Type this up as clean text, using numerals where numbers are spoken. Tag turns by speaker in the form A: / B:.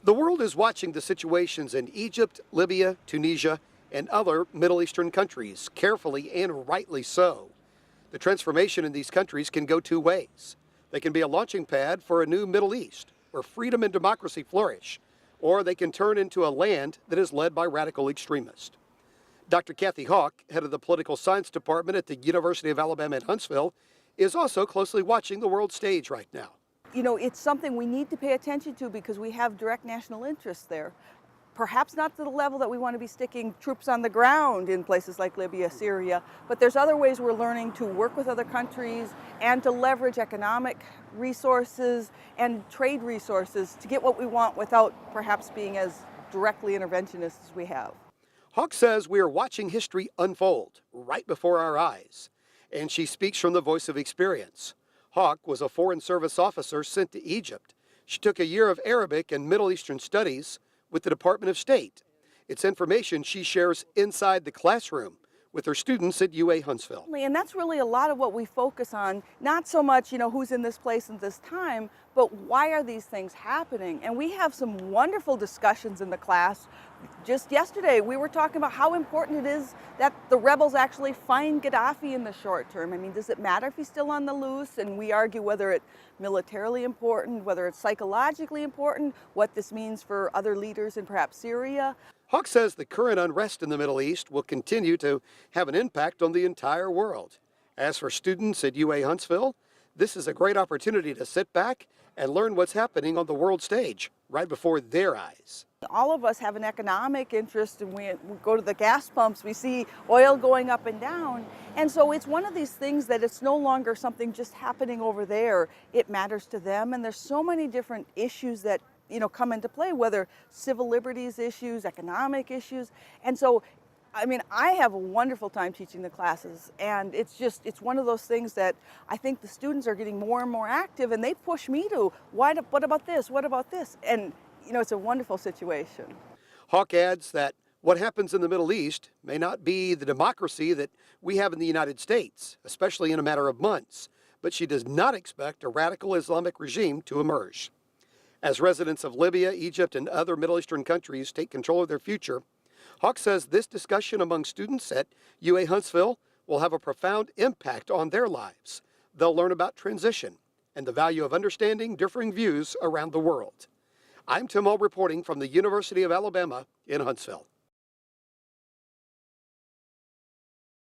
A: The world is watching the situations in Egypt, Libya, Tunisia, and other Middle Eastern countries carefully and rightly so. The transformation in these countries can go two ways. They can be a launching pad for a new Middle East where freedom and democracy flourish, or they can turn into a land that is led by radical extremists. Dr. Kathy Hawk, head of the Political Science Department at the University of Alabama at Huntsville, is also closely watching the world stage right now.
B: You know, it's something we need to pay attention to because we have direct national interests there. Perhaps not to the level that we want to be sticking troops on the ground in places like Libya, Syria, but there's other ways we're learning to work with other countries and to leverage economic resources and trade resources to get what we want without perhaps being as directly interventionist as we have.
A: Hawk says we are watching history unfold right before our eyes, and she speaks from the voice of experience. Hawk was a Foreign Service officer sent to Egypt. She took a year of Arabic and Middle Eastern studies with the Department of State. It's information she shares inside the classroom with her students at UAHuntsville.
B: And that's really a lot of what we focus on, not so much, who's in this place at this time, but why are these things happening? And we have some wonderful discussions in the class. Just yesterday, we were talking about how important it is that the rebels actually find Gaddafi in the short term. I mean, does it matter if he's still on the loose? And we argue whether it's militarily important, whether it's psychologically important, what this means for other leaders in perhaps Syria.
A: Hawk says the current unrest in the Middle East will continue to have an impact on the entire world. As for students at UAHuntsville, this is a great opportunity to sit back and learn what's happening on the world stage right before their eyes.
B: All of us have an economic interest, and we go to the gas pumps, we see oil going up and down. And so it's one of these things that it's no longer something just happening over there. It matters to them, and there's so many different issues that come into play, whether civil liberties issues, economic issues. And so, I have a wonderful time teaching the classes, and it's one of those things that I think the students are getting more and more active, and they push me to, what about this? What about this? And, it's a wonderful situation.
A: Hawk adds that what happens in the Middle East may not be the democracy that we have in the United States, especially in a matter of months, but she does not expect a radical Islamic regime to emerge. As residents of Libya, Egypt, and other Middle Eastern countries take control of their future, Hawk says this discussion among students at UAHuntsville will have a profound impact on their lives. They'll learn about transition and the value of understanding differing views around the world. I'm Tim Hall reporting from the University of Alabama in Huntsville.